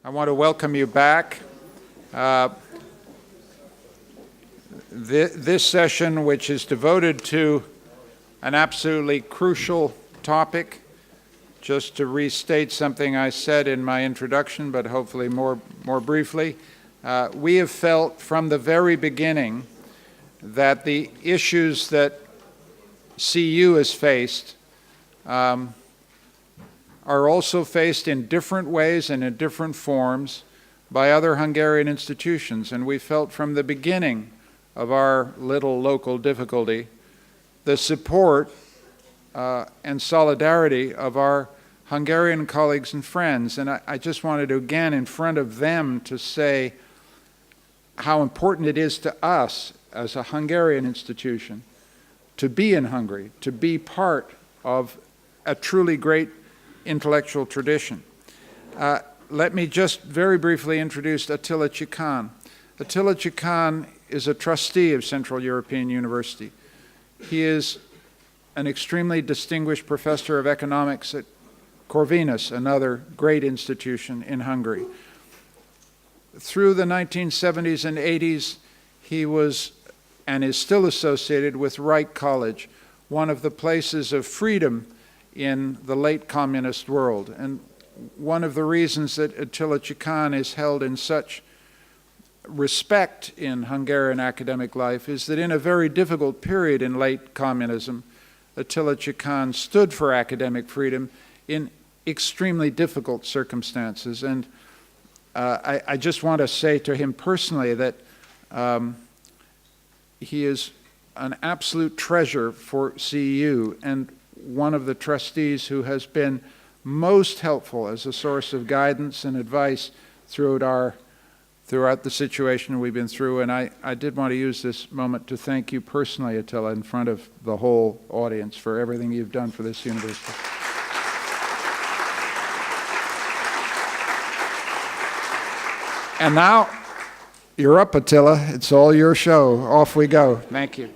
I want to welcome you back. This session, which is devoted to an absolutely crucial topic, just to restate something I said in my introduction, but hopefully more briefly, we have felt from the very beginning that the issues that CU has faced are also faced in different ways and in different forms by other Hungarian institutions. And we felt from the beginning of our little local difficulty the support and solidarity of our Hungarian colleagues and friends. And I just wanted to, again, in front of them, to say how important it is to us as a Hungarian institution to be in Hungary, to be part of a truly great intellectual tradition. Let me just very briefly introduce Attila Chikan. Attila Chikan is a trustee of Central European University. He is an extremely distinguished professor of economics at Corvinus, another great institution in Hungary. Through the 1970s and 80s, he was and is still associated with Reich College, one of the places of freedom in the late communist world. And one of the reasons that Attila Chikan is held in such respect in Hungarian academic life is that in a very difficult period in late communism, Attila Chikan stood for academic freedom in extremely difficult circumstances. And I just want to say to him personally that he is an absolute treasure for CEU and one of the trustees who has been most helpful as a source of guidance and advice throughout the situation we've been through. And I did want to use this moment to thank you personally, Attila, in front of the whole audience for everything you've done for this university. And now, you're up, Attila. It's all your show. Off we go. Thank you.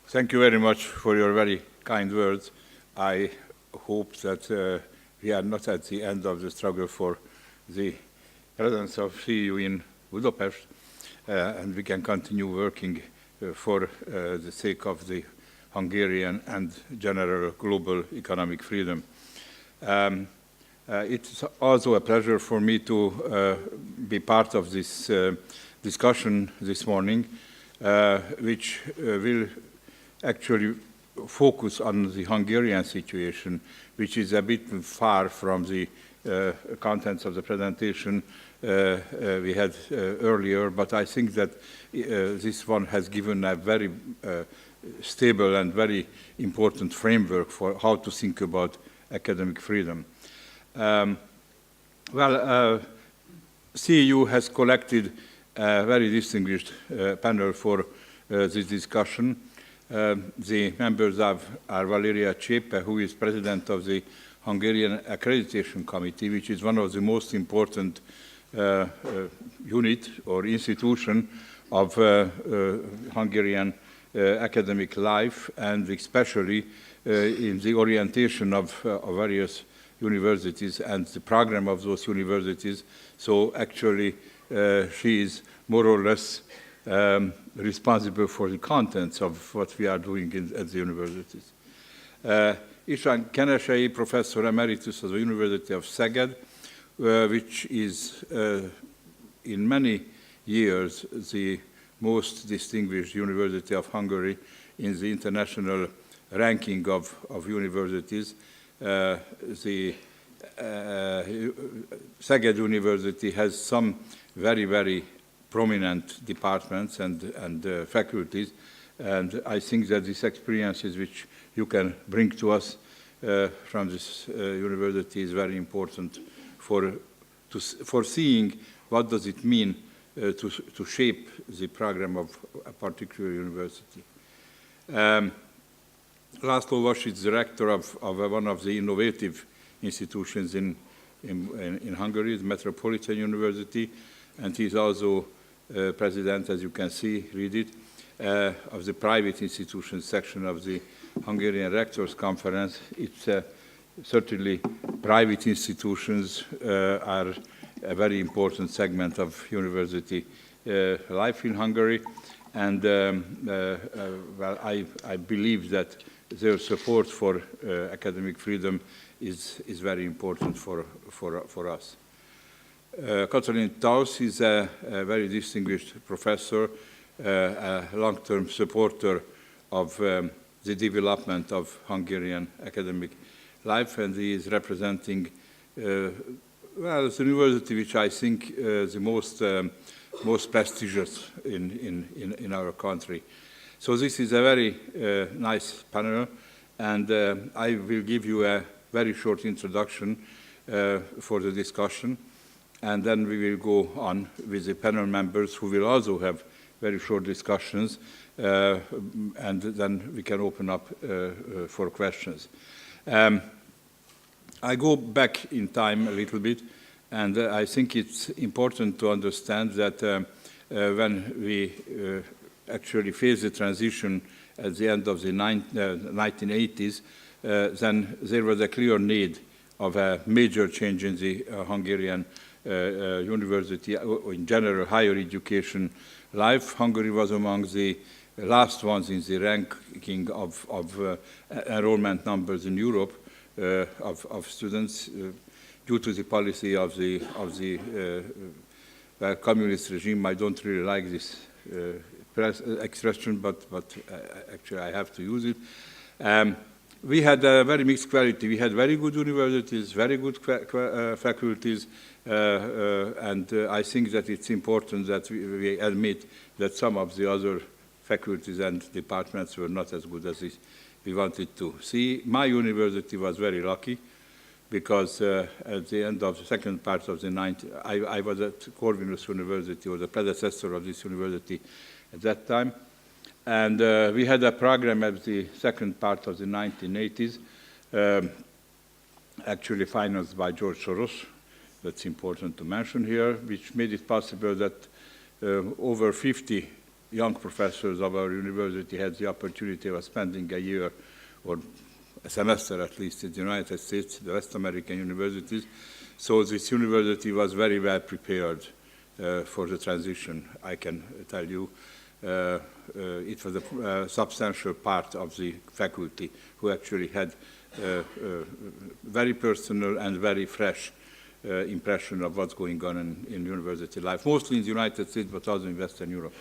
Thank you very much for your very kind words. I hope that we are not at the end of the struggle for the presence of CEU in Budapest, and we can continue working for the sake of the Hungarian and general global economic freedom. It's also a pleasure for me to be part of this discussion this morning, which will actually focus on the Hungarian situation, which is a bit far from the contents of the presentation we had earlier, but I think that this one has given a very stable and very important framework for how to think about academic freedom. CEU has collected a very distinguished panel for this discussion. The members are Valeria, Csepe, who is president of the Hungarian Accreditation Committee, which is one of the most important unit or institution of Hungarian academic life, and especially in the orientation of various universities and the program of those universities. So actually, she is more or less responsible for the contents of what we are doing at the universities. Istvan Kenesei, Professor Emeritus of the University of Szeged, which is in many years the most distinguished university of Hungary in the international ranking of universities. The Szeged University has some very, very prominent departments and faculties, and I think that these experiences which you can bring to us from this university is very important for seeing what does it mean to shape the program of a particular university. Laszlo Vass is the rector of one of the innovative institutions in Hungary, the Metropolitan University, and he's also president, as you can see, read it, of the private institutions section of the Hungarian Rectors Conference. It's certainly private institutions are a very important segment of university life in Hungary, and well, I believe that their support for academic freedom is very important for us. Katalin Tausz is a very distinguished professor, a long-term supporter of the development of Hungarian academic life, and he is representing well, the university which I think the most prestigious in our country. So this is a very nice panel, and I will give you a very short introduction for the discussion, and then we will go on with the panel members who will also have very short discussions, and then we can open up for questions. I go back in time a little bit, and I think it's important to understand that when we actually faced the transition at the end of the 1980s, then there was a clear need of a major change in the Hungarian university, in general higher education life. Hungary was among the last ones in the ranking of enrollment numbers in Europe of students due to the policy of the communist regime. I don't really like this expression, but actually I have to use it. We had a very mixed quality. We had very good universities, very good faculties, and I think that it's important that we admit that some of the other faculties and departments were not as good as we wanted to see. My university was very lucky because at the end of the second part of the 90s, I was at Corvinus University, or the predecessor of this university at that time. And we had a program at the second part of the 1980s, actually financed by George Soros, that's important to mention here, which made it possible that over 50 young professors of our university had the opportunity of spending a year or a semester at least in the United States, the West American universities. So this university was very well prepared for the transition, I can tell you. It was a substantial part of the faculty who actually had very personal and very fresh impression of what's going on in university life, mostly in the United States, but also in Western Europe.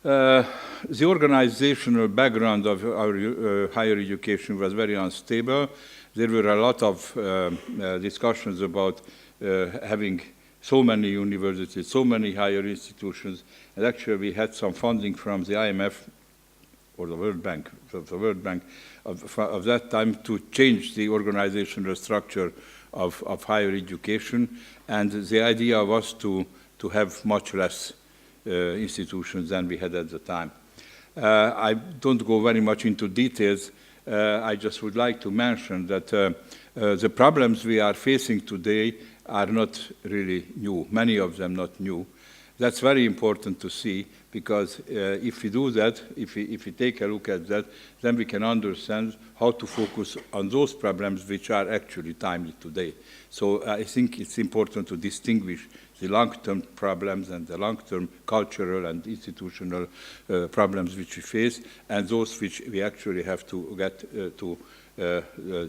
The organizational background of our higher education was very unstable. There were a lot of discussions about having so many universities, so many higher institutions, and actually we had some funding from the IMF or the World Bank, of that time to change the organizational structure of higher education, and the idea was to have much less institutions than we had at the time. I don't go very much into details. I just would like to mention that the problems we are facing today are not really new, many of them not new. That's very important to see, because if we do that, if we take a look at that, then we can understand how to focus on those problems which are actually timely today. So I think it's important to distinguish the long-term problems and the long-term cultural and institutional problems which we face, and those which we actually have to get to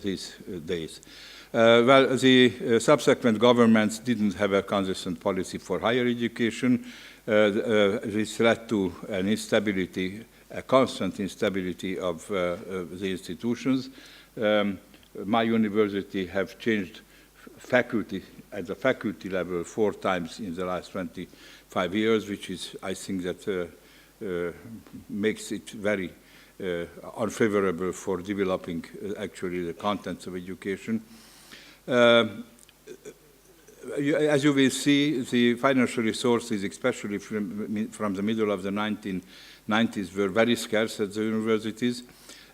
these days. Well, the subsequent governments didn't have a consistent policy for higher education. This led to an instability, a constant instability of the institutions. My university have changed faculty at the faculty level 4 times in the last 25 years, which is, I think, that makes it very unfavorable for developing actually the contents of education. As you will see, the financial resources, especially from the middle of the 1990s, were very scarce at the universities.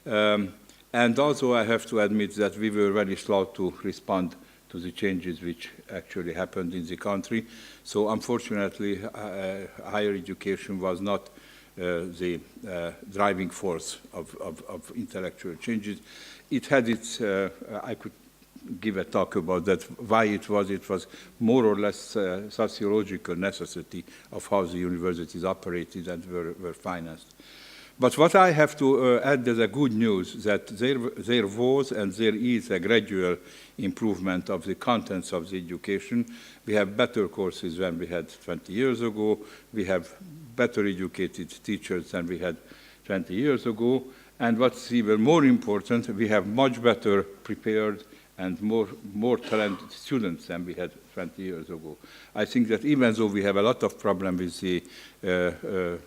And also I have to admit that we were very slow to respond to the changes which actually happened in the country. So unfortunately, higher education was not the driving force of intellectual changes. It had its, I could give a talk about that, why it was more or less sociological necessity of how the universities operated and were financed. But what I have to add as a good news that there was and there is a gradual improvement of the contents of the education. We have better courses than we had 20 years ago. We have better educated teachers than we had 20 years ago. And what's even more important, we have much better prepared and more talented students than we had 20 years ago. I think that even though we have a lot of problems with the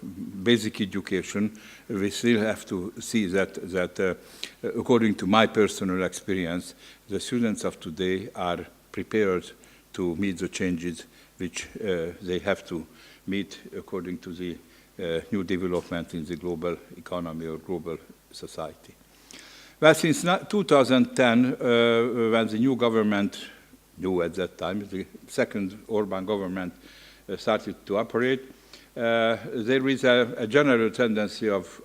basic education, we still have to see that according to my personal experience, the students of today are prepared to meet the changes which they have to meet according to the new development in the global economy or global society. Well, since 2010, when the new government, new at that time, the second Orbán government started to operate, there is a general tendency of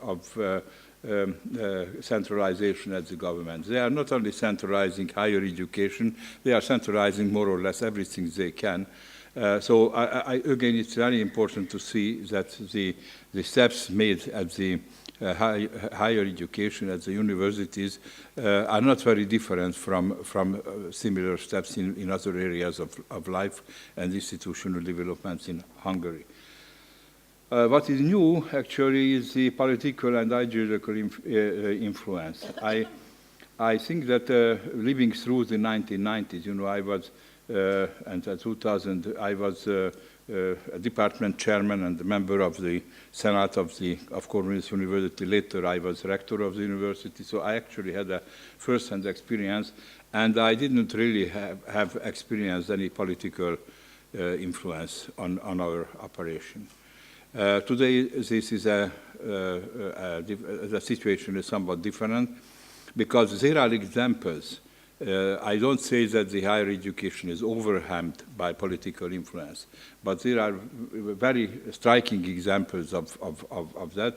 centralization at the government. They are not only centralizing higher education, they are centralizing more or less everything they can. So again, it's very important to see that the steps made at the higher education at the universities are not very different from similar steps in other areas of life and institutional developments in Hungary. What is new, actually, is the political and ideological influence. I think that living through the 1990s, you know, I was, and 2000, I was a department chairman and a member of the Senate of Corvinus University. Later, I was rector of the university, so I actually had a first-hand experience, and I didn't really have experienced any political influence on our operation. Today, this is the situation is somewhat different, because there are examples. I don't say that the higher education is overwhelmed by political influence, but there are very striking examples of that.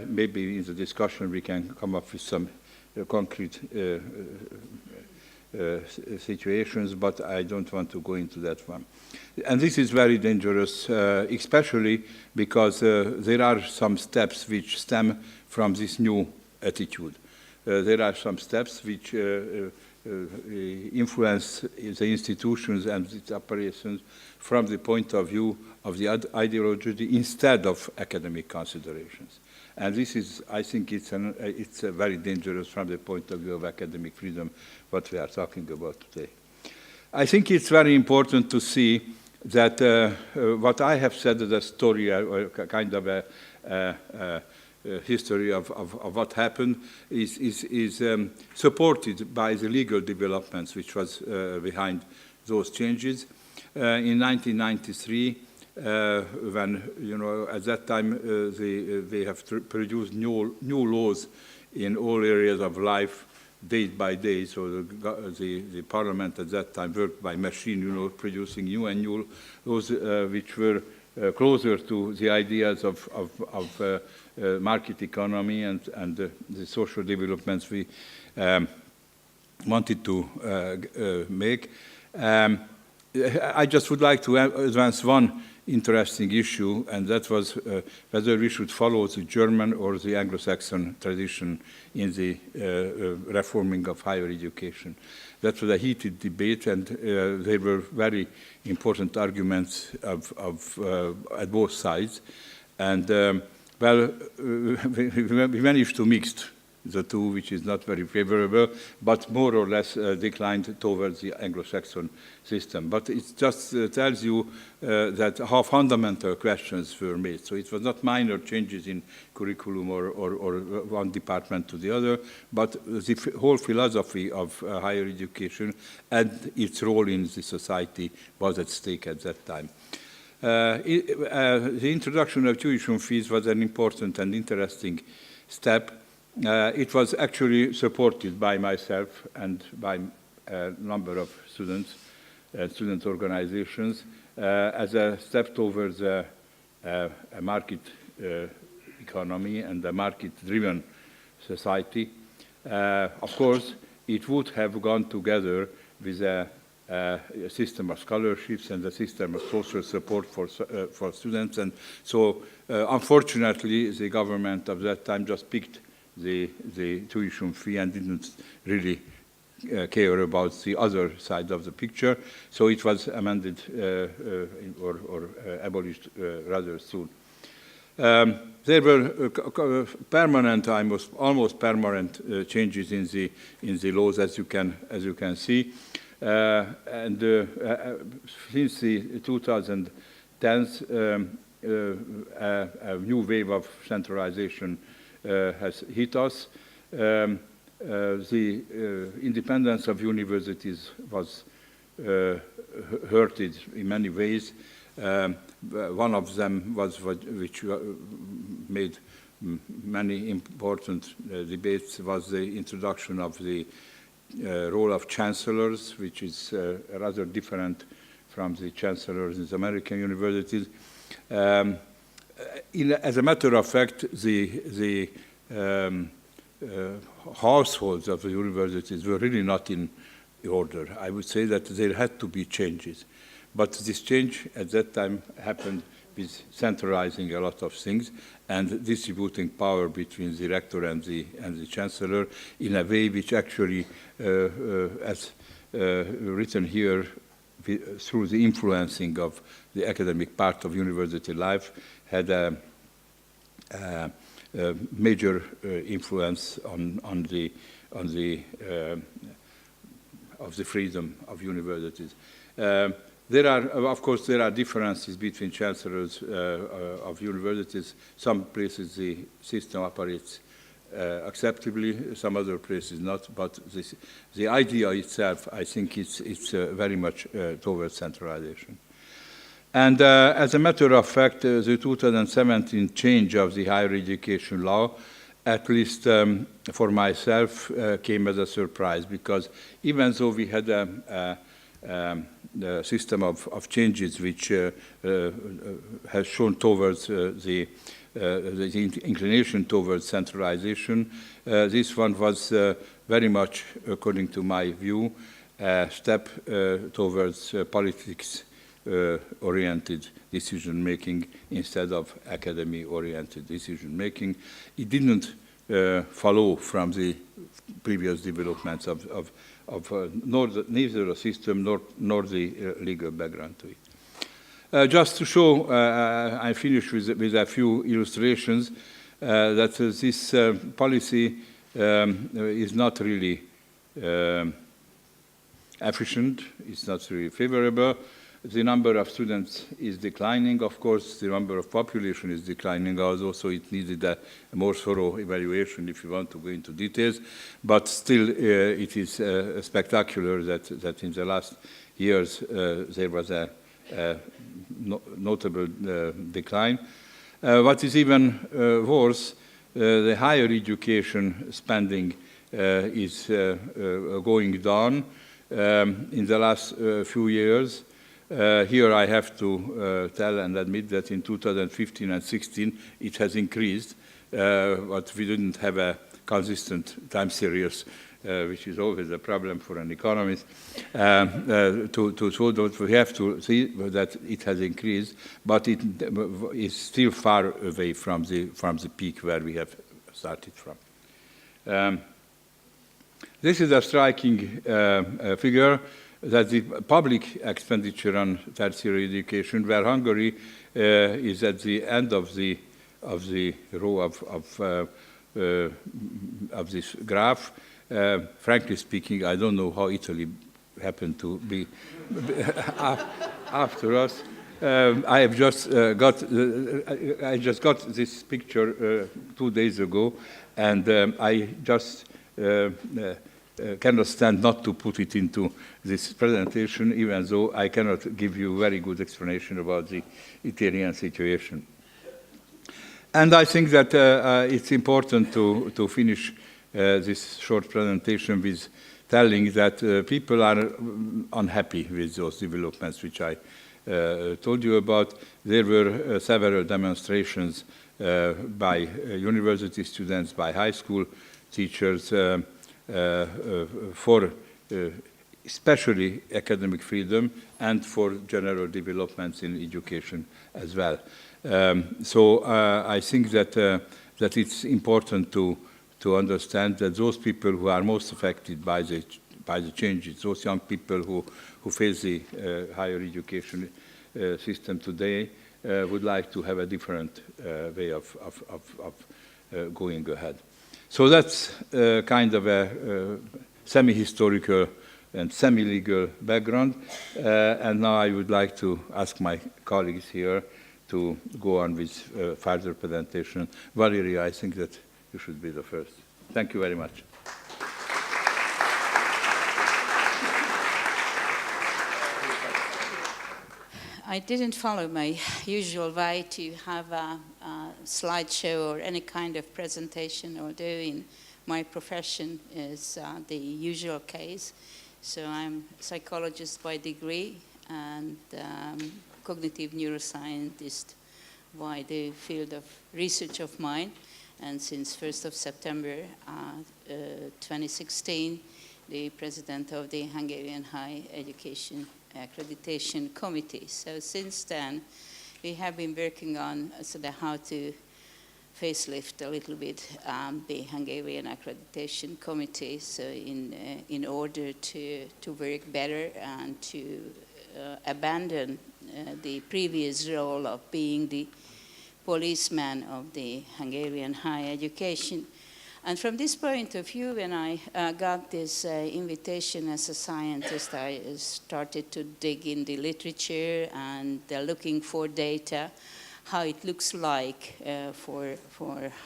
Maybe in the discussion we can come up with some concrete situations, but I don't want to go into that one. And this is very dangerous, especially because there are some steps which stem from this new attitude. There are some steps which influence the institutions and its operations from the point of view of the ideology instead of academic considerations. And this is, I think it's very dangerous from the point of view of academic freedom, what we are talking about today. I think it's very important to see that what I have said as a story, or kind of a history of what happened is supported by the legal developments which was behind those changes. In 1993, when, you know, at that time they have produced new laws in all areas of life, day by day. So the parliament at that time worked by machine, you know, producing new and new laws which were closer to the ideas of market economy and the social developments we wanted to make. I just would like to advance one interesting issue, and that was whether we should follow the German or the Anglo-Saxon tradition in the reforming of higher education. That was a heated debate, and there were very important arguments at both sides. And well, we managed to mix the two, which is not very favorable, but more or less declined towards the Anglo-Saxon system. But it just tells you that how fundamental questions were made. So it was not minor changes in curriculum or one department to the other, but the whole philosophy of higher education and its role in the society was at stake at that time. The introduction of tuition fees was an important and interesting step. It was actually supported by myself and by a number of students, student organizations, as a step towards a market economy and a market-driven society. Of course, it would have gone together with a system of scholarships and a system of social support for students. And so, unfortunately, the government of that time just picked the tuition fee and didn't really care about the other side of the picture. So it was amended or abolished rather soon. There were permanent, almost permanent changes in the laws, as you can see. And since the 2010s, a new wave of centralization has hit us. The independence of universities was hurted in many ways. One of them was which made many important debates was the introduction of the role of chancellors, which is rather different from the chancellors in the American universities. As a matter of fact, the households of the universities were really not in order. I would say that there had to be changes. But this change at that time happened with centralizing a lot of things and distributing power between the rector and the chancellor in a way which actually, as written here, through the influencing of the academic part of university life, had a major influence on the freedom of universities. Of course, there are differences between chancellors of universities. Some places the system operates acceptably, some other places not. But the idea itself, I think, it's very much towards centralization. And as a matter of fact, the 2017 change of the higher education law, at least for myself, came as a surprise, because even though we had a system of changes which has shown towards the inclination towards centralization, this one was very much, according to my view, a step towards politics-oriented decision-making instead of academy-oriented decision-making. It didn't follow from the previous developments of neither the system nor the legal background to it. Just to show, I finish with a few illustrations that this policy is not really efficient, it's not really favorable. The number of students is declining, of course, the number of population is declining also, so it needed a more thorough evaluation if you want to go into details. But still, it is spectacular that in the last years there was a notable decline. What is even worse, the higher education spending is going down in the last few years. Here I have to tell and admit that in 2015 and 16 it has increased, but we didn't have a consistent time series, which is always a problem for an economist. To show that we have to see that it has increased, but it is still far away from the peak where we have started from. This is a striking figure, that the public expenditure on tertiary education, where Hungary is at the end of the row of this graph. Frankly speaking, I don't know how Italy happened to be after us. I just got this picture 2 days ago, and I just cannot stand not to put it into this presentation, even though I cannot give you a very good explanation about the Italian situation. And I think that it's important to finish this short presentation with telling that people are unhappy with those developments which I told you about. There were several demonstrations by university students, by high school teachers, for especially academic freedom and for general developments in education as well. So I think that, that it's important to understand that those people who are most affected by the changes, those young people who face the higher education system today, would like to have a different way of going ahead. So that's kind of a semi-historical and semi-legal background. And now I would like to ask my colleagues here to go on with further presentation. Valeria, I think that you should be the first. Thank you very much. I didn't follow my usual way to have a slideshow or any kind of presentation, although in my profession is the usual case. So I'm a psychologist by degree and cognitive neuroscientist by the field of research of mine. And since 1st of September 2016, the president of the Hungarian Higher Education Accreditation Committee. So since then, we have been working on how to facelift a little bit the Hungarian Accreditation Committee, so in order to work better and to abandon the previous role of being the policeman of the Hungarian higher education. And from this point of view, when I got this invitation as a scientist, I started to dig in the literature and looking for data, how it looks like for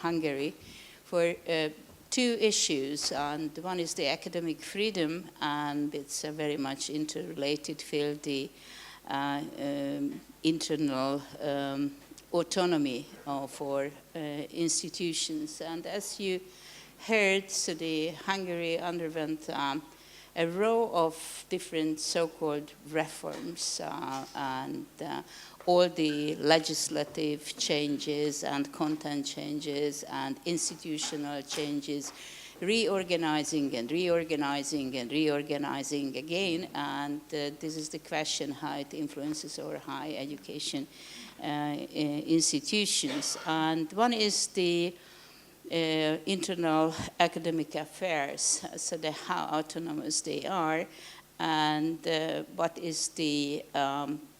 Hungary, for two issues. And one is the academic freedom, and it's a very much interrelated field, the internal autonomy for institutions. And as you heard, so the Hungary underwent a row of different so-called reforms and all the legislative changes and content changes and institutional changes, reorganizing and reorganizing and reorganizing again. And this is the question how it influences our higher education institutions. And one is the internal academic affairs, so how autonomous they are, and what is the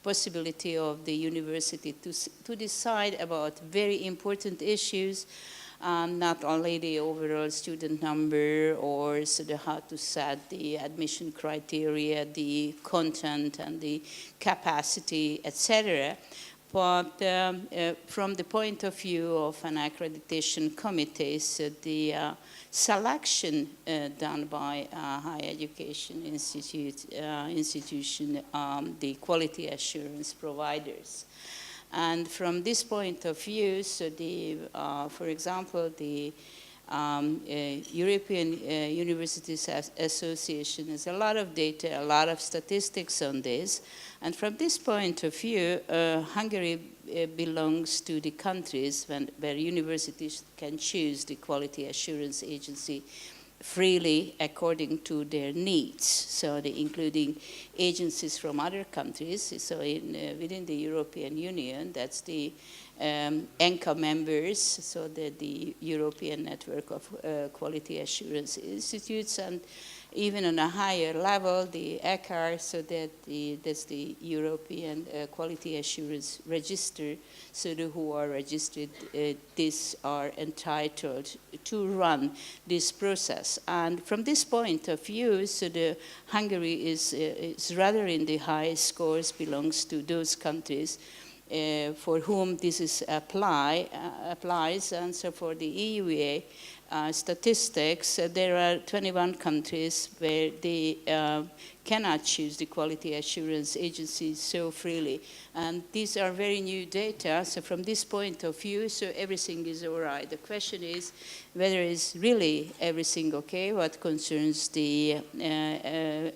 possibility of the university to decide about very important issues, not only the overall student number or how to set the admission criteria, the content and the capacity, etc. But from the point of view of an accreditation committee, so the selection done by a higher education institution, the quality assurance providers. And from this point of view, so the, for example, the European Universities Association has a lot of data, a lot of statistics on this. And from this point of view, Hungary belongs to the countries where universities can choose the quality assurance agency freely according to their needs. So including agencies from other countries. So within the European Union, that's the ENCA members, so the European Network of Quality Assurance Institutes, and even on a higher level, the ECAR, so that's the European Quality Assurance Register, so who are registered, these are entitled to run this process. And from this point of view, so the Hungary is rather in the high scores, belongs to those countries for whom this is applies, and so for the EUA statistics, there are 21 countries where they cannot choose the quality assurance agencies so freely. And these are very new data, so from this point of view, so everything is all right. The question is whether is really everything okay, what concerns the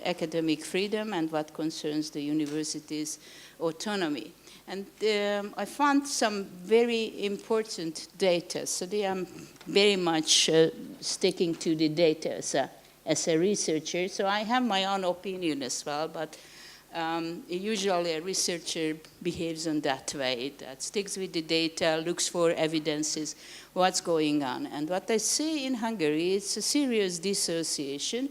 academic freedom and what concerns the university's autonomy. And I found some very important data. So they are very much sticking to the data as a researcher. So I have my own opinion as well, but usually a researcher behaves in that way, that sticks with the data, looks for evidences, what's going on. And what I see in Hungary, it's a serious dissociation,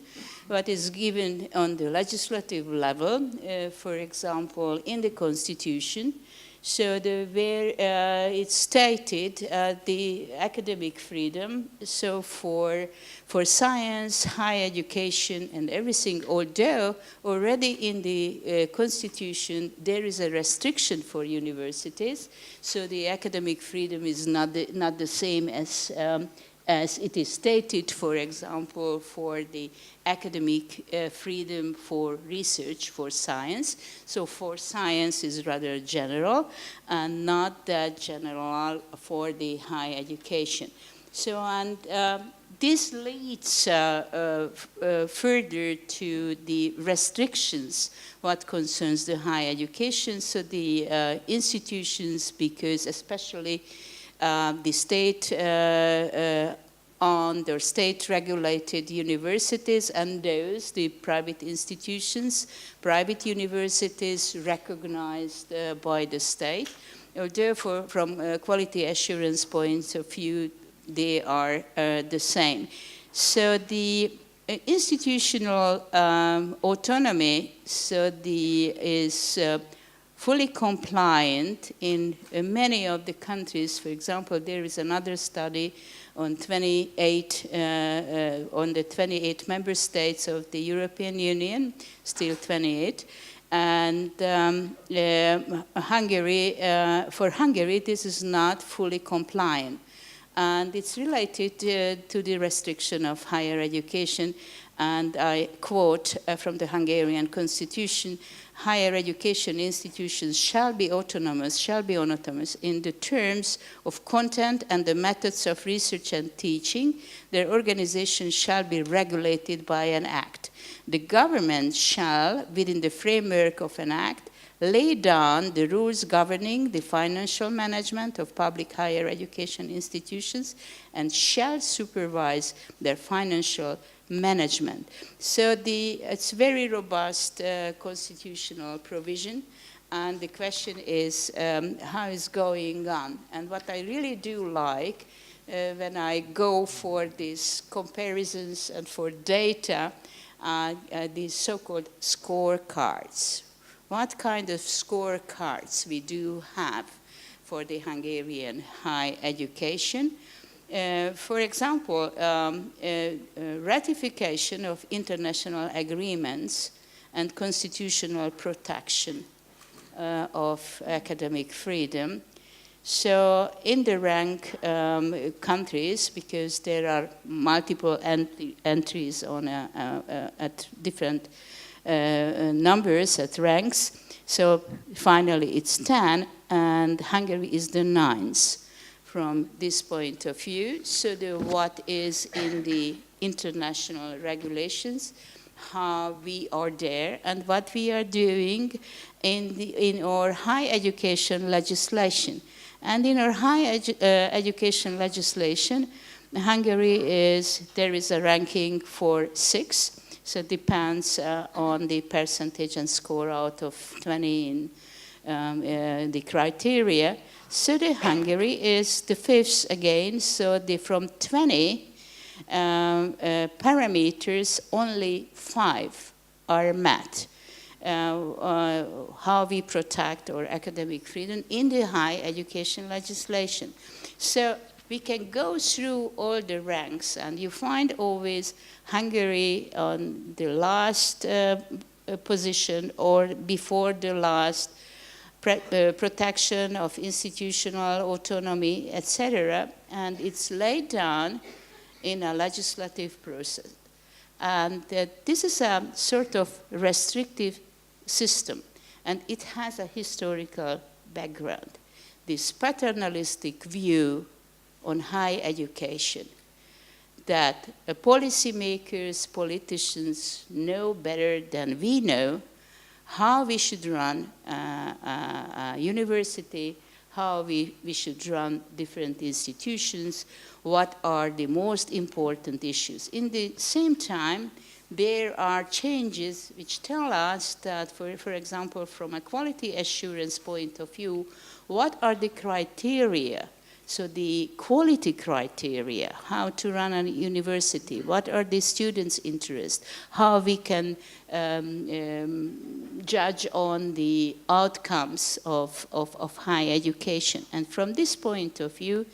what is given on the legislative level, for example, in the Constitution. So where it's stated the academic freedom, so for science, higher education, and everything, although already in the Constitution there is a restriction for universities, so the academic freedom is not the same as it is stated, for example, for the academic freedom for research, for science. So for science is rather general and not that general for the higher education. So, and this leads further to the restrictions what concerns the higher education. So the institutions, because especially the state owned or state-regulated universities and those, the private institutions, private universities recognized by the state. Therefore, from a quality assurance point of view, they are the same. So the institutional autonomy is fully compliant in many of the countries. For example, there is another study on the 28 member states of the European Union, still 28, and Hungary, for Hungary, this is not fully compliant. And it's related to the restriction of higher education. And I quote from the Hungarian Constitution, higher education institutions shall be autonomous in the terms of content and the methods of research and teaching. Their organization shall be regulated by an act. The government shall, within the framework of an act, lay down the rules governing the financial management of public higher education institutions and shall supervise their financial management. So it's very robust constitutional provision, and the question is how is going on. And what I really do like when I go for these comparisons and for data, these so-called scorecards. What kind of scorecards we do have for the Hungarian higher education? For example, ratification of international agreements and constitutional protection of academic freedom. So in the rank countries, because there are multiple entries on at different numbers at ranks, so finally it's 10, and Hungary is the 9th. From this point of view, so what is in the international regulations, how we are there, and what we are doing in our higher education legislation. And in our higher education legislation, Hungary there is a ranking for 6, so it depends on the percentage and score out of 20 in the criteria. So the Hungary is the 5th again, so from 20 parameters, only 5 are met. How we protect our academic freedom in the higher education legislation. So we can go through all the ranks, and you find always Hungary on the last position or before the last, protection of institutional autonomy, etc., and it's laid down in a legislative process. And this is a sort of restrictive system, and it has a historical background. This paternalistic view on higher education, that policymakers, politicians know better than we know how we should run a university, how we should run different institutions, what are the most important issues. In the same time, there are changes which tell us that, for example, from a quality assurance point of view, what are the criteria? So the quality criteria, how to run a university, what are the students' interests, how we can judge on the outcomes of higher education. And from this point of view,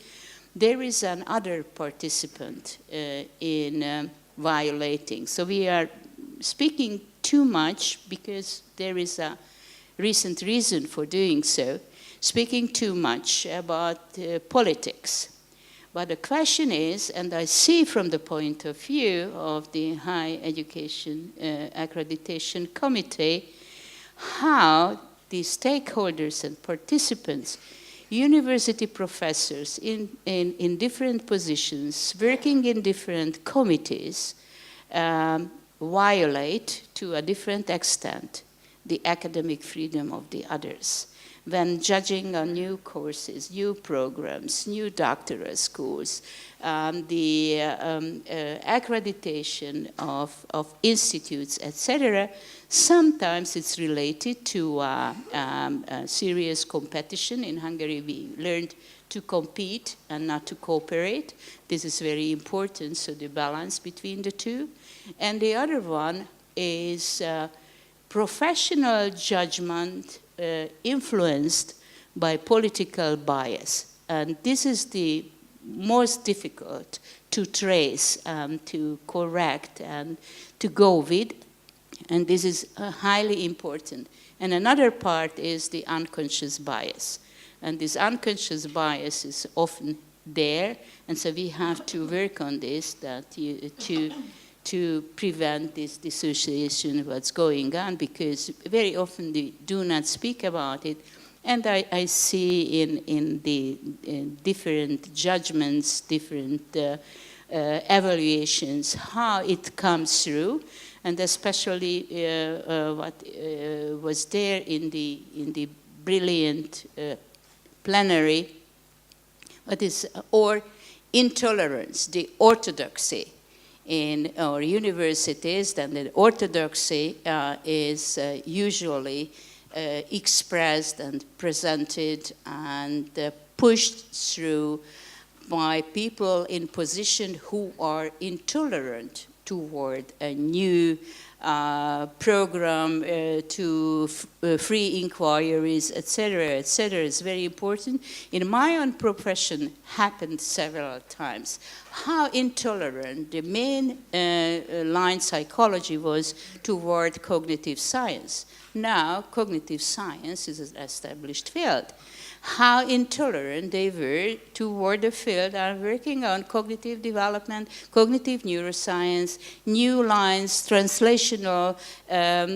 there is another participant in violating. So we are speaking too much because there is a recent reason for doing so, speaking too much about politics. But the question is, and I see from the point of view of the High Education Accreditation Committee, how the stakeholders and participants, university professors in different positions, working in different committees, violate to a different extent the academic freedom of the others. When judging on new courses, new programs, new doctoral schools, the accreditation of institutes, etc., sometimes it's related to a serious competition. In Hungary, we learned to compete and not to cooperate. This is very important, so the balance between the two. And the other one is professional judgment influenced by political bias. And this is the most difficult to trace, to correct, and to go with. And this is highly important. And another part is the unconscious bias. And this unconscious bias is often there. And so we have to work on this to prevent this dissociation of what's going on, because very often they do not speak about it. And I see in the different judgments, different evaluations, how it comes through, and especially what was there in the brilliant plenary, or intolerance, the orthodoxy in our universities. Then the orthodoxy is usually expressed and presented and pushed through by people in position who are intolerant toward a new program, to free inquiries, etc., etc. is very important. In my own profession, happened several times. How intolerant the main line psychology was toward cognitive science. Now, cognitive science is an established field. How intolerant they were toward the field I'm working on, cognitive development, cognitive neuroscience, new lines, translational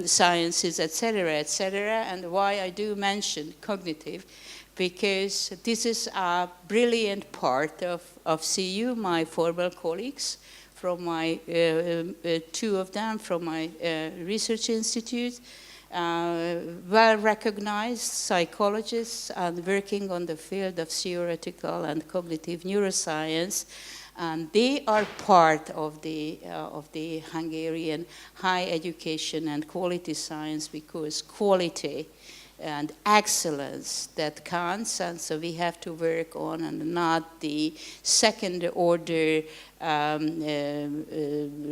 sciences, etc., etc. And why I do mention cognitive, because this is a brilliant part of CU, my former colleagues, from my, two of them from my research institute, well-recognized psychologists and working on the field of theoretical and cognitive neuroscience, and they are part of the Hungarian high education and quality science, because quality and excellence that counts, and so we have to work on, and not the second order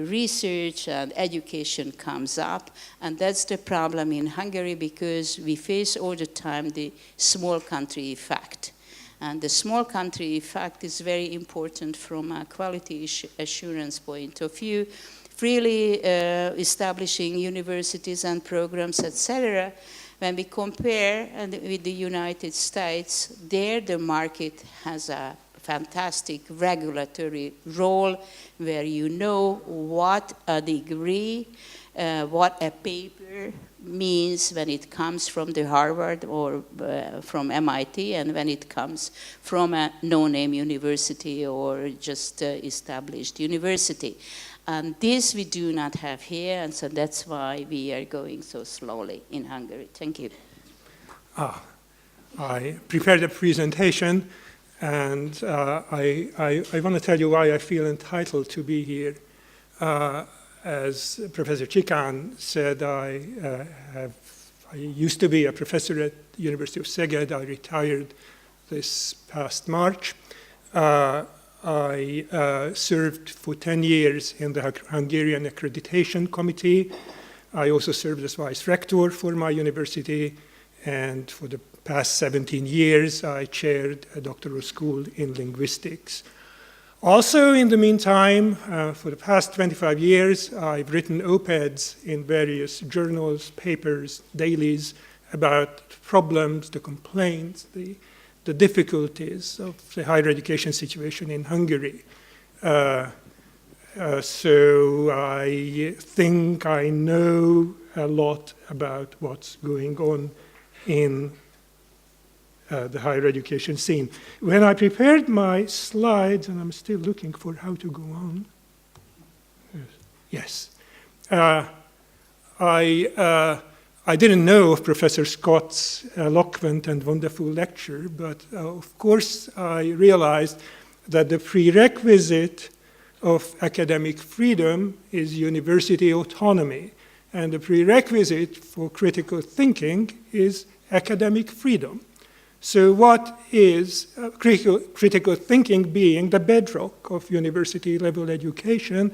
research and education comes up. And that's the problem in Hungary, because we face all the time the small country effect. And the small country effect is very important from a quality assurance point of view. Freely establishing universities and programs, etc. When we compare with the United States, there the market has a fantastic regulatory role, where you know what a degree, what a paper means when it comes from the Harvard or from MIT, and when it comes from a no-name university or just established university. And this we do not have here, and so that's why we are going so slowly in Hungary. Thank you. I prepared a presentation, and I want to tell you why I feel entitled to be here. As Professor Chikan said, I used to be a professor at the University of Szeged. I retired this past March. I served for 10 years in the Hungarian Accreditation Committee. I also served as Vice Rector for my university, and for the past 17 years, I chaired a doctoral school in linguistics. Also, in the meantime, for the past 25 years, I've written op-eds in various journals, papers, dailies, about problems, the complaints, the difficulties of the higher education situation in Hungary. So I think I know a lot about what's going on in the higher education scene. When I prepared my slides, and I'm still looking for how to go on. Yes. I didn't know of Professor Scott's eloquent and wonderful lecture, but of course I realized that the prerequisite of academic freedom is university autonomy, and the prerequisite for critical thinking is academic freedom. So what is critical thinking being the bedrock of university-level education,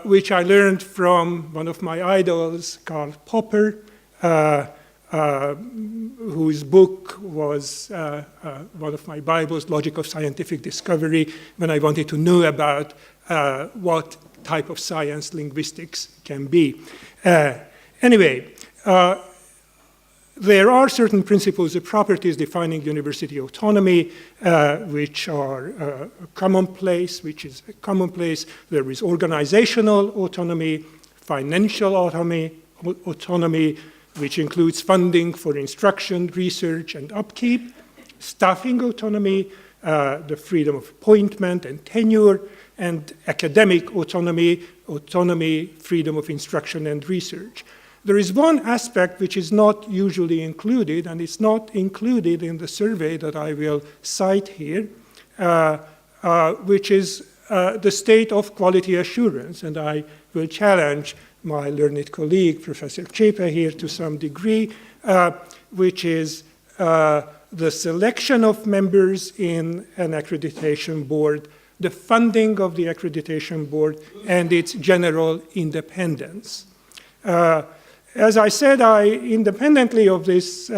which I learned from one of my idols, Karl Popper, whose book was one of my Bibles, Logic of Scientific Discovery, when I wanted to know about what type of science linguistics can be. Anyway, there are certain principles of properties defining university autonomy, which are commonplace, which is commonplace. There is organizational autonomy, financial autonomy, which includes funding for instruction, research, and upkeep, staffing autonomy, the freedom of appointment and tenure, and academic autonomy, freedom of instruction and research. There is one aspect which is not usually included, and it's not included in the survey that I will cite here, which is the state of quality assurance. And I will challenge my learned colleague, Professor Csepe, here to some degree, which is the selection of members in an accreditation board, the funding of the accreditation board, and its general independence. As I said, independently of this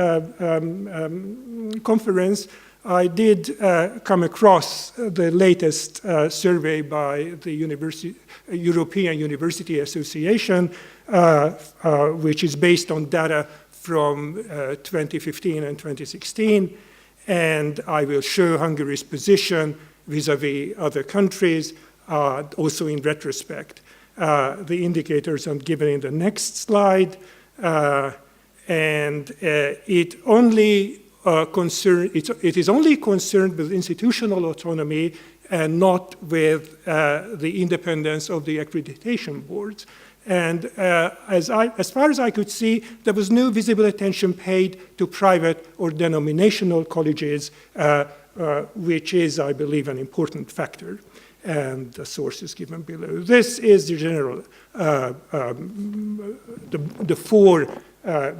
conference, I did come across the latest survey by the European University Association, which is based on data from 2015 and 2016, and I will show Hungary's position vis-à-vis other countries, also in retrospect. The indicators are given in the next slide, and it is only concerned with institutional autonomy and not with the independence of the accreditation boards. And as far as I could see, there was no visible attention paid to private or denominational colleges, which is, I believe, an important factor. And the source is given below. This is the general, the four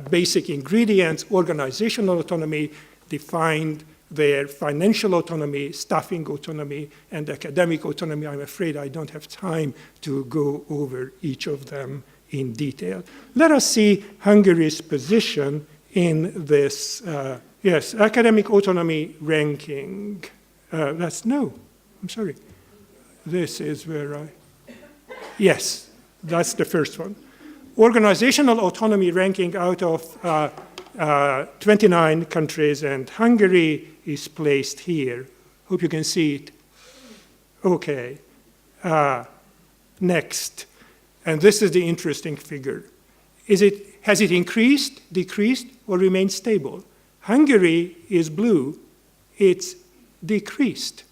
basic ingredients: organizational autonomy, defined their financial autonomy, staffing autonomy, and academic autonomy. I'm afraid I don't have time to go over each of them in detail. Let us see Hungary's position in this, yes, academic autonomy ranking. I'm sorry. This is where yes, that's the first one. Organizational autonomy ranking out of 29 countries, and Hungary is placed here. Hope you can see it. Okay. Next. And this is the interesting figure. Has it increased, decreased, or remained stable? Hungary is blue. It's decreased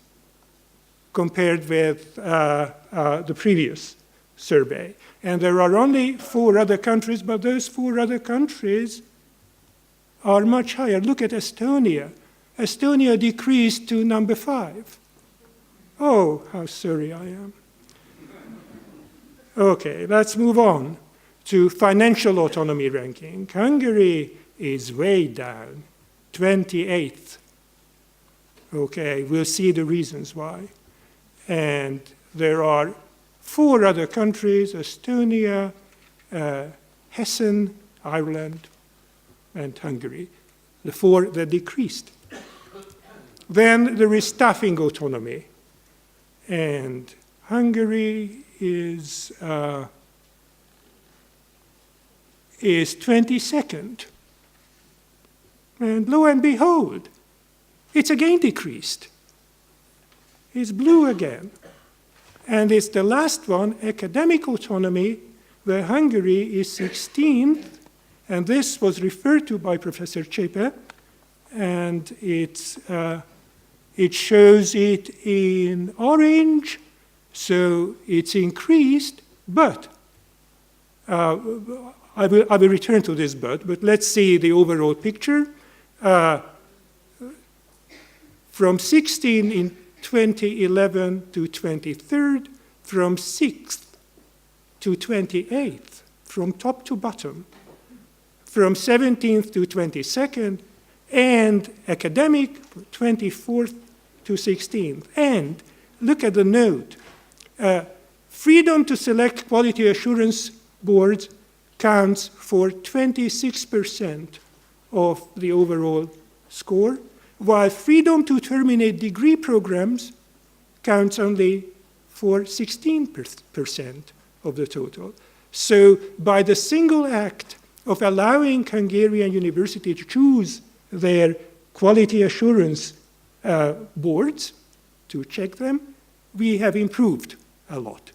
compared with the previous survey. And there are only 4 other countries, but those 4 other countries are much higher. Look at Estonia. Estonia decreased to number 5. Oh, how sorry I am. Okay, let's move on to financial autonomy ranking. Hungary is way down, 28th. Okay, we'll see the reasons why. And there are 4 other countries, Estonia, Hessen, Ireland, and Hungary, the 4 that decreased. Then there is staffing autonomy. And Hungary is 22nd. And lo and behold, it's again decreased. It's blue again. And it's the last one, academic autonomy, where Hungary is 16th, and this was referred to by Professor Csepe, and it shows it in orange, so it's increased, but I will return to this but let's see the overall picture. From 16 in 2011 to 23rd, from 6th to 28th, from top to bottom, from 17th to 22nd, and academic, 24th to 16th. And look at the note. Freedom to select quality assurance boards counts for 26% of the overall score, while freedom to terminate degree programs counts only for 16% of the total. So by the single act of allowing Hungarian university to choose their quality assurance boards to check them, we have improved a lot.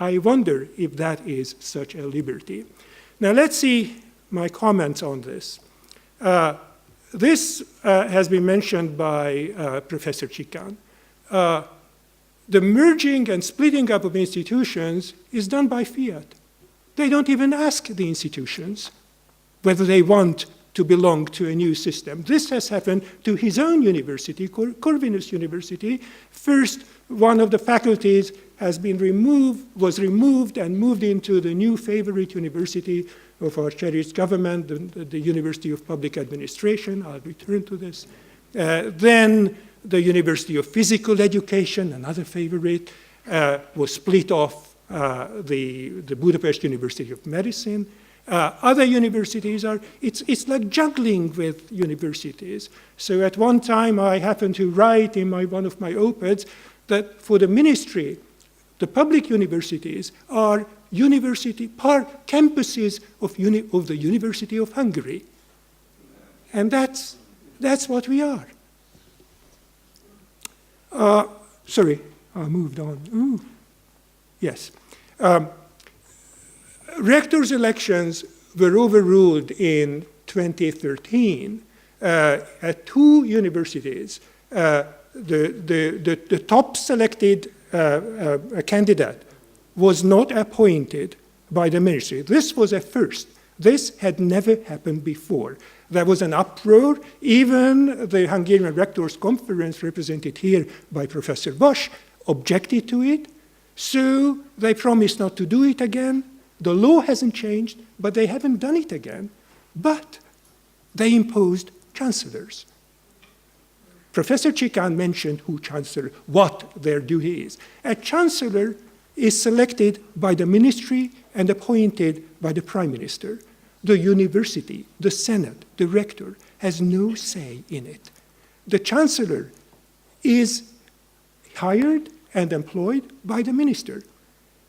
I wonder if that is such a liberty. Now let's see my comments on this. This has been mentioned by Professor Chikan. The merging and splitting up of institutions is done by fiat. They don't even ask the institutions whether they want to belong to a new system. This has happened to his own university, Corvinus University. First, one of the faculties was removed and moved into the new favorite university of our cherished government, the University of Public Administration. I'll return to this. Then the University of Physical Education, another favorite, was split off the Budapest University of Medicine. Other universities it's like juggling with universities. So at one time I happened to write in one of my op-eds that for the ministry, the public universities are campuses of the University of Hungary. And that's what we are. Sorry, I moved on. Ooh. Yes. Rectors' elections were overruled in 2013 at 2 universities. The top selected candidate was not appointed by the ministry. This was a first. This had never happened before. There was an uproar. Even the Hungarian Rectors Conference, represented here by Professor Vass, objected to it. So they promised not to do it again. The law hasn't changed, but they haven't done it again. But they imposed chancellors. Professor Chikan mentioned what their duty is. A chancellor is selected by the ministry and appointed by the prime minister. The university, the senate, the rector has no say in it. The chancellor is hired and employed by the minister.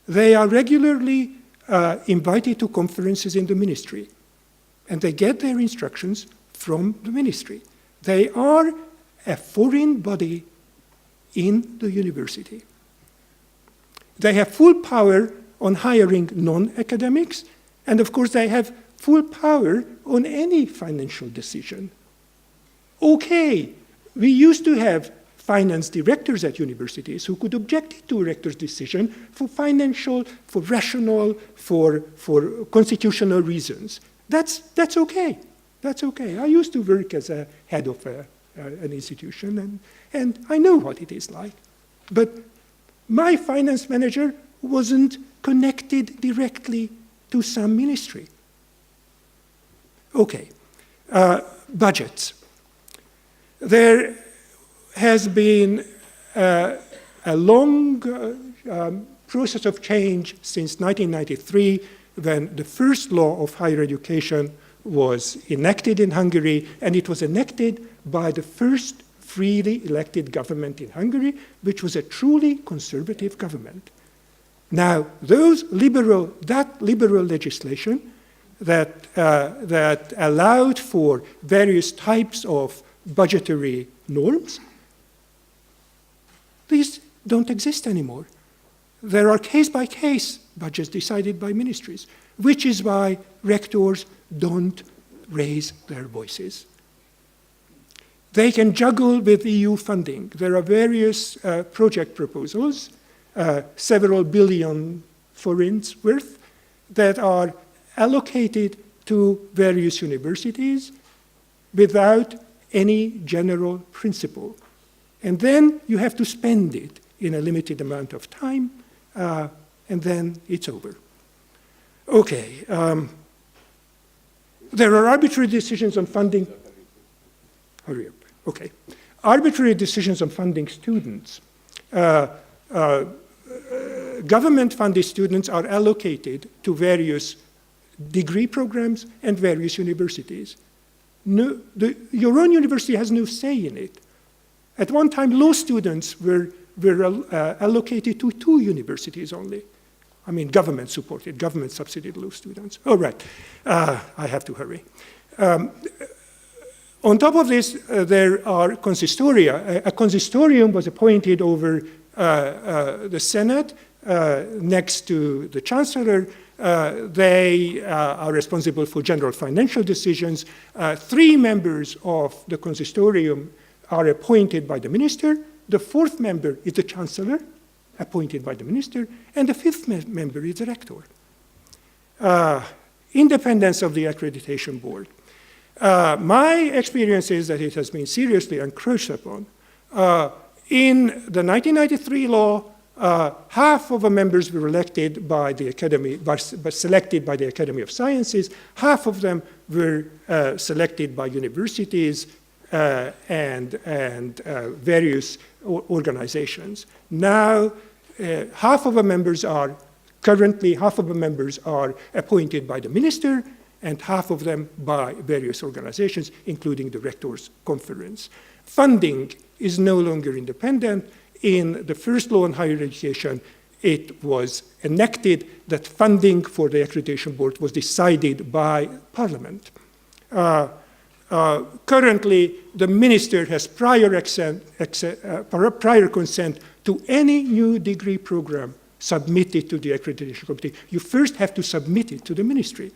They are regularly invited to conferences in the ministry, and they get their instructions from the ministry. They are a foreign body in the university. They have full power on hiring non-academics, and of course they have full power on any financial decision. Okay, we used to have finance directors at universities who could object to a rector's decision for financial, for rational, for constitutional reasons. That's okay. That's okay. I used to work as a head of an institution, and I know what it is like. But my finance manager wasn't connected directly to some ministry. Okay. Budgets. There has been a long process of change since 1993, when the first law of higher education was enacted in Hungary, and it was enacted by the first freely elected government in Hungary, which was a truly conservative government. Now, that liberal legislation that allowed for various types of budgetary norms, these don't exist anymore. There are case-by-case budgets decided by ministries, which is why rectors don't raise their voices. They can juggle with EU funding. There are various project proposals, several billion forints worth, that are allocated to various universities without any general principle. And then you have to spend it in a limited amount of time, and then it's over. Okay. There are arbitrary decisions on funding. Hurry up. Okay. Arbitrary decisions on funding students. Government-funded students are allocated to various degree programs and various universities. Your own university has no say in it. At one time, law students were allocated to 2 universities only. I mean, government-supported, government-subsidized law students. Oh, right. I have to hurry. On top of this, there are consistoria. A consistorium was appointed over the Senate next to the Chancellor. They are responsible for general financial decisions. 3 members of the consistorium are appointed by the minister. The 4th member is the Chancellor, appointed by the minister, and the 5th member is the Rector. Independence of the Accreditation Board. My experience is that it has been seriously encroached upon. In the 1993 law, half of the members were elected by the Academy, but selected by the Academy of Sciences. Half of them were selected by universities and various organizations. Now, half of the members are appointed by the minister, and half of them by various organizations, including the Rectors' Conference. Funding is no longer independent. In the first law on higher education, it was enacted that funding for the Accreditation Board was decided by Parliament. Currently, the minister has prior consent to any new degree program submitted to the Accreditation Committee. You first have to submit it to the ministry.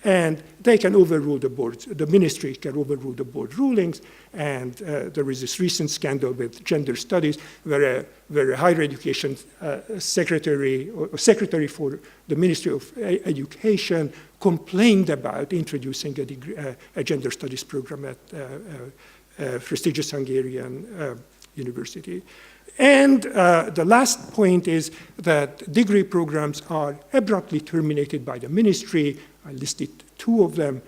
And they can overrule the board. The ministry can overrule the board rulings. And there is this recent scandal with gender studies where a higher education secretary for the Ministry of Education complained about introducing a gender studies program at a prestigious Hungarian university. And the last point is that degree programs are abruptly terminated by the ministry. I listed 2 of them.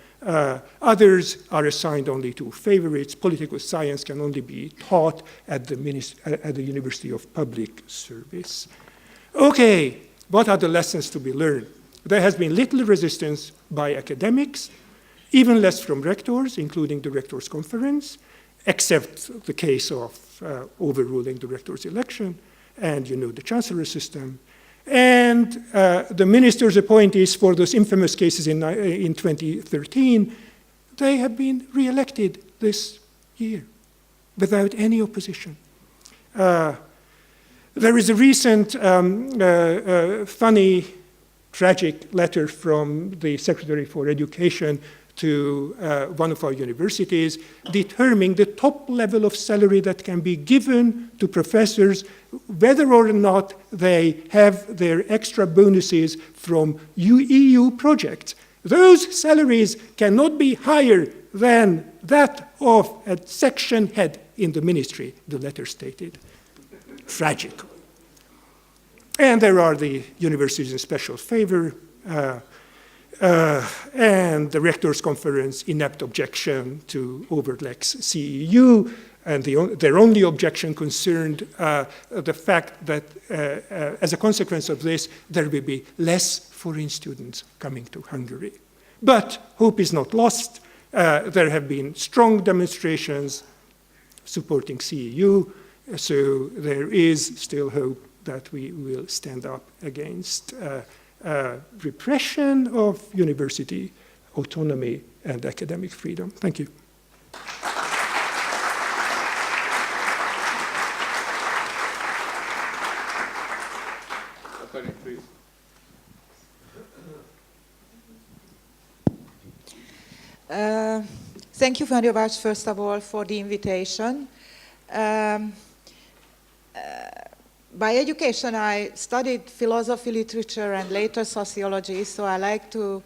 Others are assigned only to favorites. Political science can only be taught at the University of Public Service. Okay, what are the lessons to be learned? There has been little resistance by academics, even less from rectors, including the Rectors' Conference, except the case of overruling the rector's election, and the chancellor system. And the minister's appointees for those infamous cases in 2013, they have been re-elected this year without any opposition. There is a recent funny, tragic letter from the Secretary for Education to one of our universities, determining the top level of salary that can be given to professors, whether or not they have their extra bonuses from EU projects. Those salaries cannot be higher than that of a section head in the ministry, the letter stated. Tragic. And there are the universities in special favor, and the Rectors' Conference inept objection to Overlex CEU, and their only objection concerned the fact that as a consequence of this, there will be less foreign students coming to Hungary. But hope is not lost. There have been strong demonstrations supporting CEU, so there is still hope that we will stand up against repression of university autonomy and academic freedom. Thank you. Katalin, please. Thank you very much, first of all, for the invitation. By education, I studied philosophy, literature, and later sociology, so I like to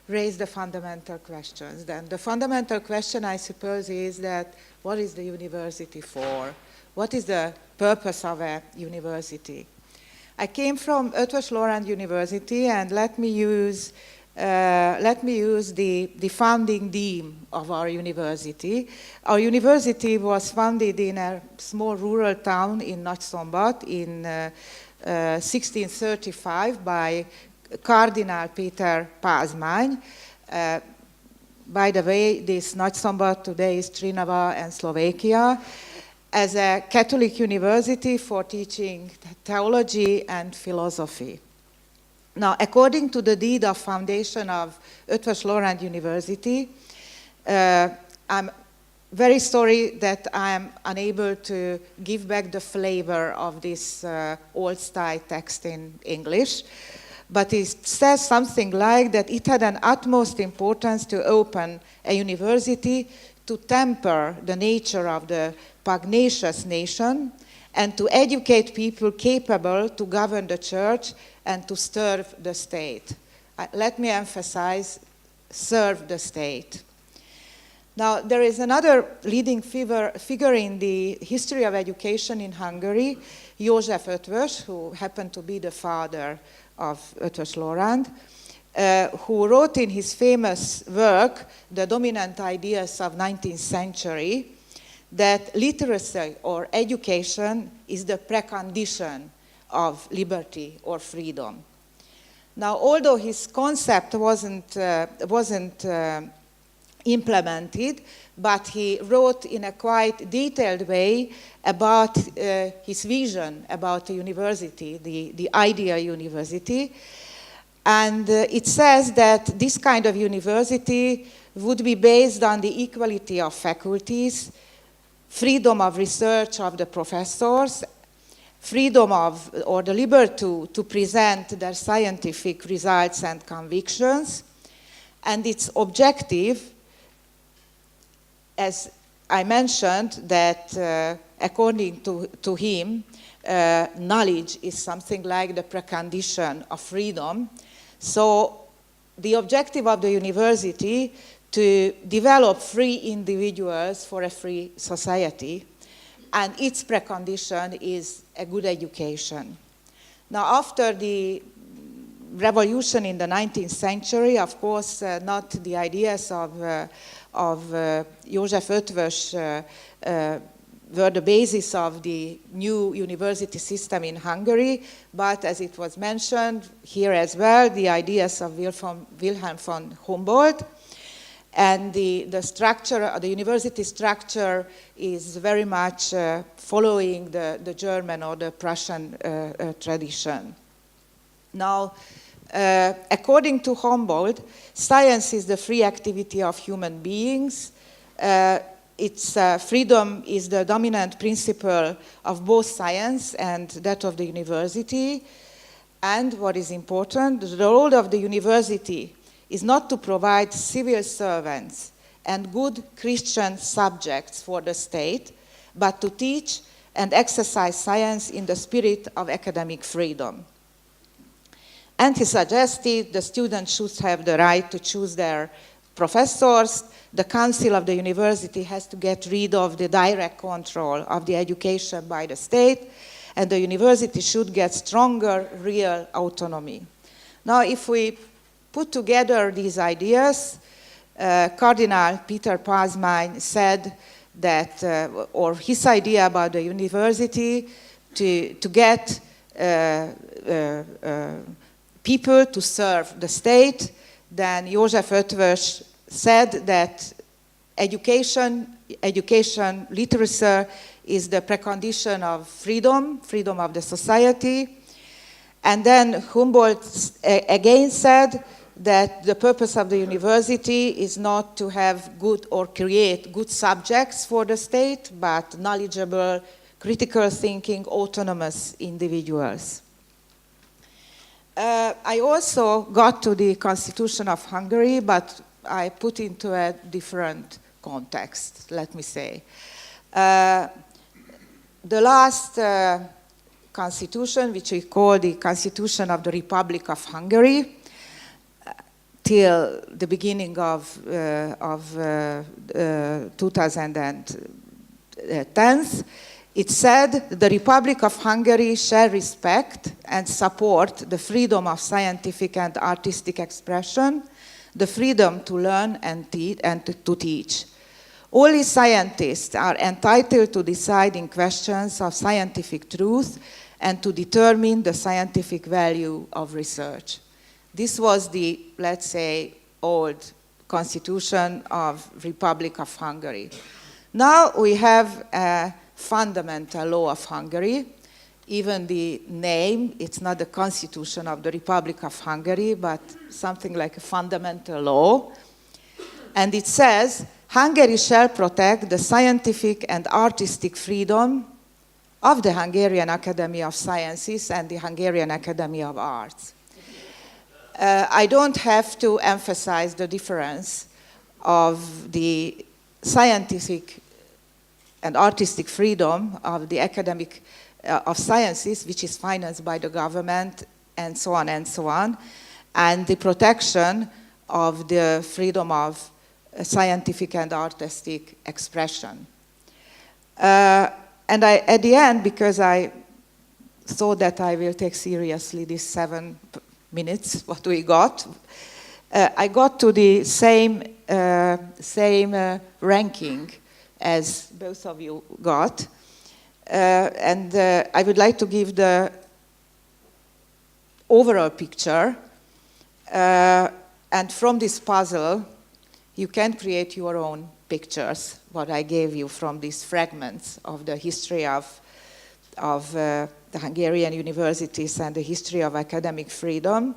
raise the fundamental questions. Then the fundamental question, I suppose, is that what is the university for? What is the purpose of a university? I came from Eötvös Loránd University, and let me use the founding theme of our university. Our university was founded in a small rural town in Nagyszombat in 1635 by Cardinal Péter Pázmány. By the way, this Nagyszombat today is Trnava and Slovakia, as a Catholic university for teaching theology and philosophy. Now, according to the deed of foundation of Eötvös Loránd University, I'm very sorry that I'm unable to give back the flavor of this old-style text in English, but it says something like that it had an utmost importance to open a university to temper the nature of the pugnacious nation and to educate people capable to govern the church and to serve the state. Let me emphasize, serve the state. Now, there is another leading figure in the history of education in Hungary, József Eötvös, who happened to be the father of Eötvös Loránd, who wrote in his famous work, The Dominant Ideas of 19th Century, that literacy or education is the precondition of liberty or freedom. Now, although his concept wasn't implemented, but he wrote in a quite detailed way about his vision about the university, the ideal university. And it says that this kind of university would be based on the equality of faculties, freedom of research of the professors, freedom of, or the liberty to present their scientific results and convictions, and its objective, as I mentioned, that according to him, knowledge is something like the precondition of freedom. So the objective of the university to develop free individuals for a free society, and its precondition is a good education. Now, after the revolution in the 19th century, of course, not the ideas of József Eötvös were the basis of the new university system in Hungary, but as it was mentioned here as well, the ideas of Wilhelm von Humboldt. And the structure, the university structure is very much following the German or the Prussian tradition. Now, according to Humboldt, science is the free activity of human beings. Its freedom is the dominant principle of both science and that of the university. And what is important, the role of the university is not to provide civil servants and good Christian subjects for the state, but to teach and exercise science in the spirit of academic freedom. And he suggested the students should have the right to choose their professors. The council of the university has to get rid of the direct control of the education by the state, and the university should get stronger real autonomy. Now, if we put together these ideas, Cardinal Peter Pázmány said that, or his idea about the university to get people to serve the state, then Eötvös said that education, literacy is the precondition of freedom of the society. And then Humboldt again said that the purpose of the university is not to have good or create good subjects for the state, but knowledgeable, critical thinking, autonomous individuals. I also got to the Constitution of Hungary, but I put into a different context, let me say. The last constitution, which we call the Constitution of the Republic of Hungary, till the beginning of 2010, it said the Republic of Hungary shall respect and support the freedom of scientific and artistic expression, the freedom to learn and to teach. Only scientists are entitled to decide in questions of scientific truth and to determine the scientific value of research. This was the, let's say, old constitution of Republic of Hungary. Now we have a fundamental law of Hungary. Even the name, it's not the Constitution of the Republic of Hungary, but something like a fundamental law. And it says, Hungary shall protect the scientific and artistic freedom of the Hungarian Academy of Sciences and the Hungarian Academy of Arts. I don't have to emphasize the difference of the scientific and artistic freedom of the academic of sciences, which is financed by the government, and so on, and the protection of the freedom of scientific and artistic expression. And at the end, because I thought that I will take seriously these 7 minutes, what we got, I got to the same ranking as both of you got. And I would like to give the overall picture. And from this puzzle, you can create your own pictures, what I gave you from these fragments of the history of the Hungarian universities and the history of academic freedom.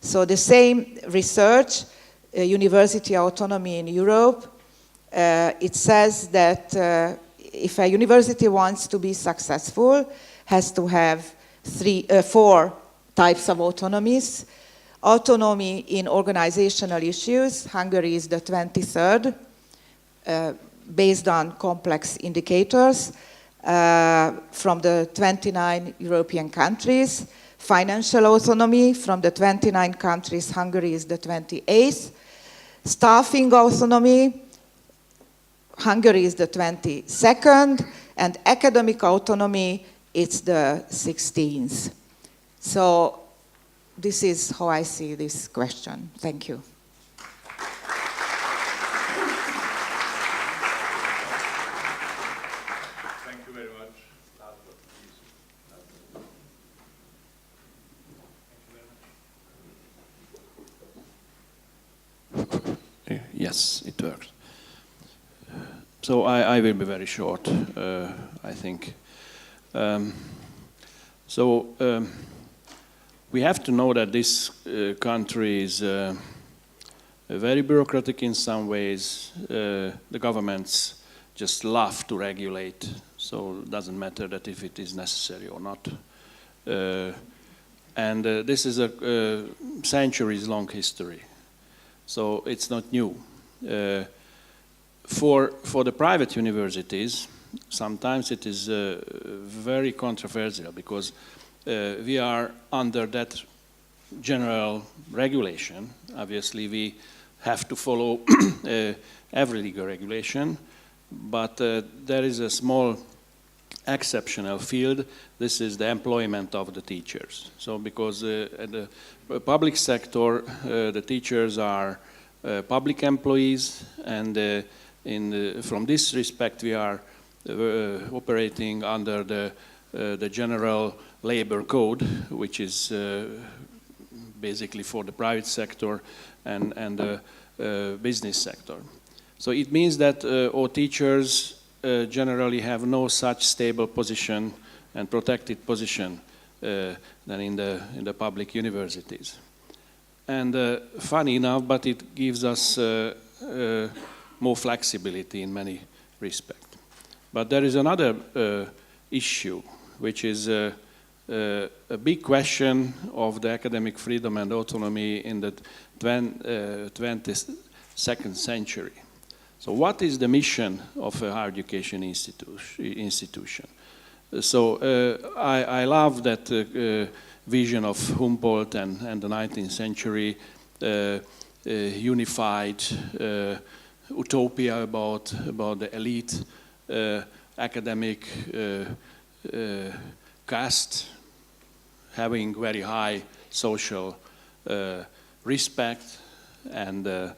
So the same research, university autonomy in Europe, it says that if a university wants to be successful, has to have 4 types of autonomies. Autonomy in organizational issues, Hungary is the 23rd, based on complex indicators from the 29 European countries. Financial autonomy from the 29 countries, Hungary is the 28th. Staffing autonomy, Hungary is the 22nd, and academic autonomy, it's the 16th. So this is how I see this question. Thank you. Thank you very much. Laszlo, please. Yes, it works. So I will be very short, I think. We have to know that this country is very bureaucratic in some ways. The governments just love to regulate, so it doesn't matter that if it is necessary or not. And this is a centuries-long history. So it's not new. For the private universities, sometimes it is very controversial because we are under that general regulation. Obviously, we have to follow every legal regulation, but there is a small exceptional field. This is the employment of the teachers. So because at the public sector, the teachers are public employees, and from this respect, we are operating under the general labor code, which is basically for the private sector and the business sector. So it means that all teachers generally have no such stable position and protected position than in the public universities. And funny enough, but it gives us more flexibility in many respects. But there is another issue, which is a big question of the academic freedom and autonomy in the 22nd century. So what is the mission of a higher education institution? So I love that vision of Humboldt and the 19th century unified utopia about the elite academic caste having very high social respect and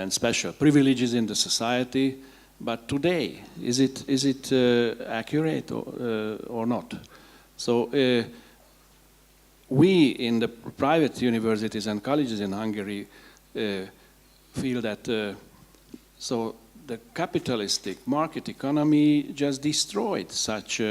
special privileges in the society. But today, is it accurate or not? So we in the private universities and colleges in Hungary feel that so the capitalistic market economy just destroyed such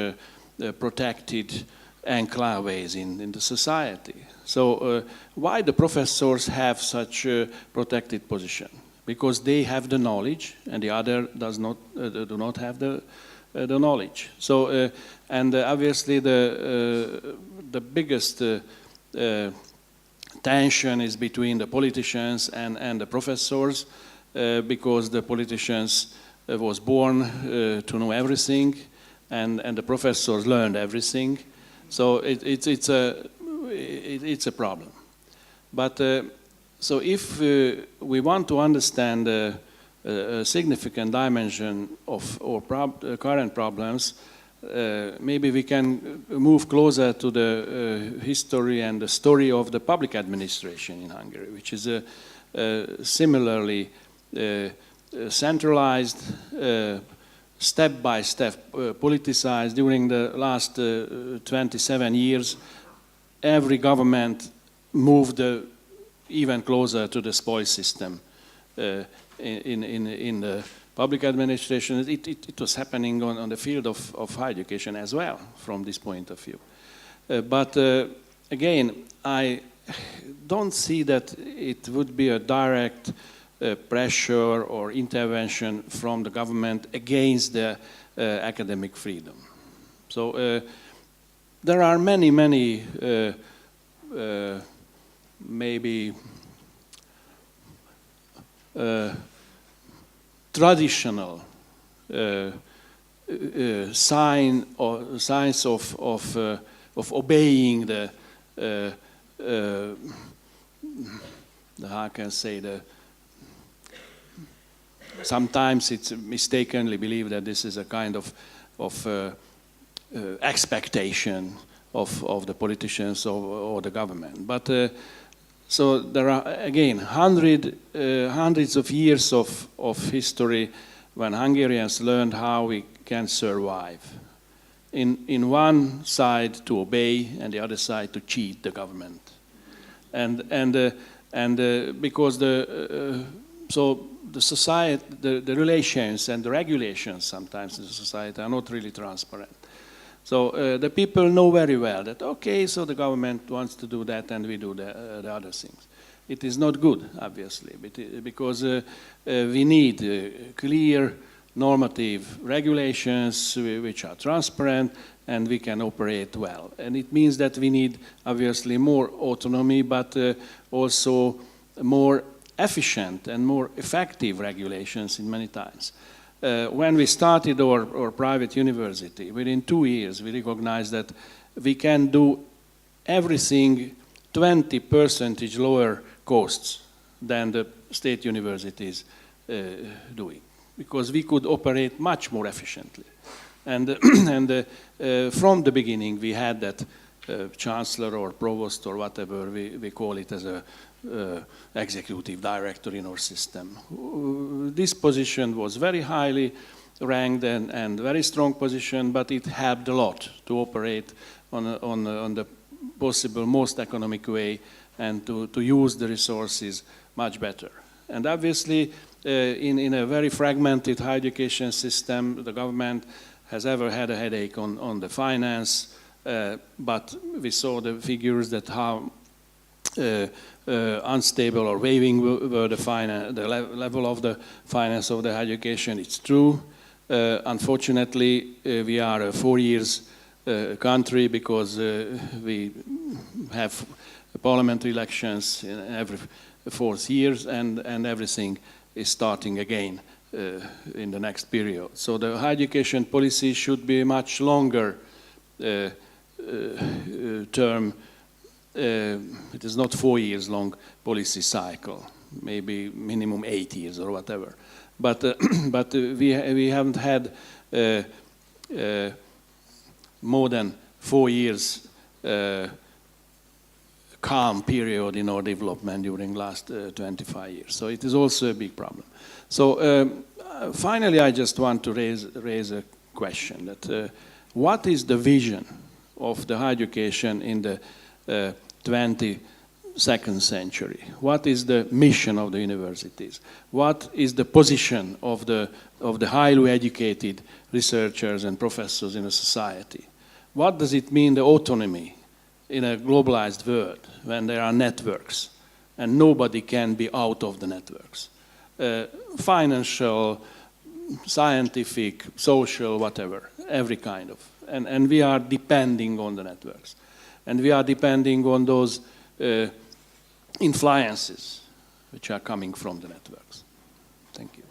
protected enclaves in the society. So why the professors have such a protected position? Because they have the knowledge, and the other do not have the knowledge. So and obviously the biggest tension is between the politicians and the professors, because the politicians was born to know everything, and the professors learned everything. So it's a problem. But so if we want to understand a significant dimension of our current problems, maybe we can move closer to the history and the story of the public administration in Hungary, which is similarly centralized, step-by-step politicized. During the last 27 years, every government moved even closer to the spoils system in the public administration. It was happening on the field of higher education as well, from this point of view. But again, I don't see that it would be a direct pressure or intervention from the government against the academic freedom. So there are many maybe traditional signs of obeying the how can I say, sometimes it's mistakenly believed that this is a kind of expectation of the politicians or the government. But so there are, again, hundreds of years of history when Hungarians learned how we can survive. In one side to obey, and the other side to cheat the government. And because so the society, the relations and the regulations sometimes in the society are not really transparent. So the people know very well that, okay, so the government wants to do that and we do the other things. It is not good, obviously, because we need clear normative regulations which are transparent and we can operate well. And it means that we need, obviously, more autonomy, but also more efficient and more effective regulations in many times. When we started our private university, within 2 years, we recognized that we can do everything 20% lower costs than the state universities doing, because we could operate much more efficiently. And from the beginning, we had that chancellor or provost or whatever we call it as a executive director in our system. This position was very highly ranked and very strong position, but it helped a lot to operate on the possible most economic way and to use the resources much better. And obviously, in a very fragmented higher education system, the government has ever had a headache on the finance, but we saw the figures that how unstable or waning were the level of the finance of the higher education. It's true. Unfortunately, we are a 4 years country because we have parliamentary elections in every 4 years, and everything is starting again in the next period. So the higher education policy should be much longer term. It is not 4 years long policy cycle, maybe minimum 8 years or whatever. But we haven't had more than 4 years calm period in our development during last 25 years. So it is also a big problem. So finally, I just want to raise a question that what is the vision of the higher education in the 22nd century? What is the mission of the universities? What is the position of the highly educated researchers and professors in a society? What does it mean, the autonomy in a globalized world when there are networks and nobody can be out of the networks? Financial, scientific, social, whatever, every kind of. And we are depending on the networks. And we are depending on those influences which are coming from the networks. Thank you.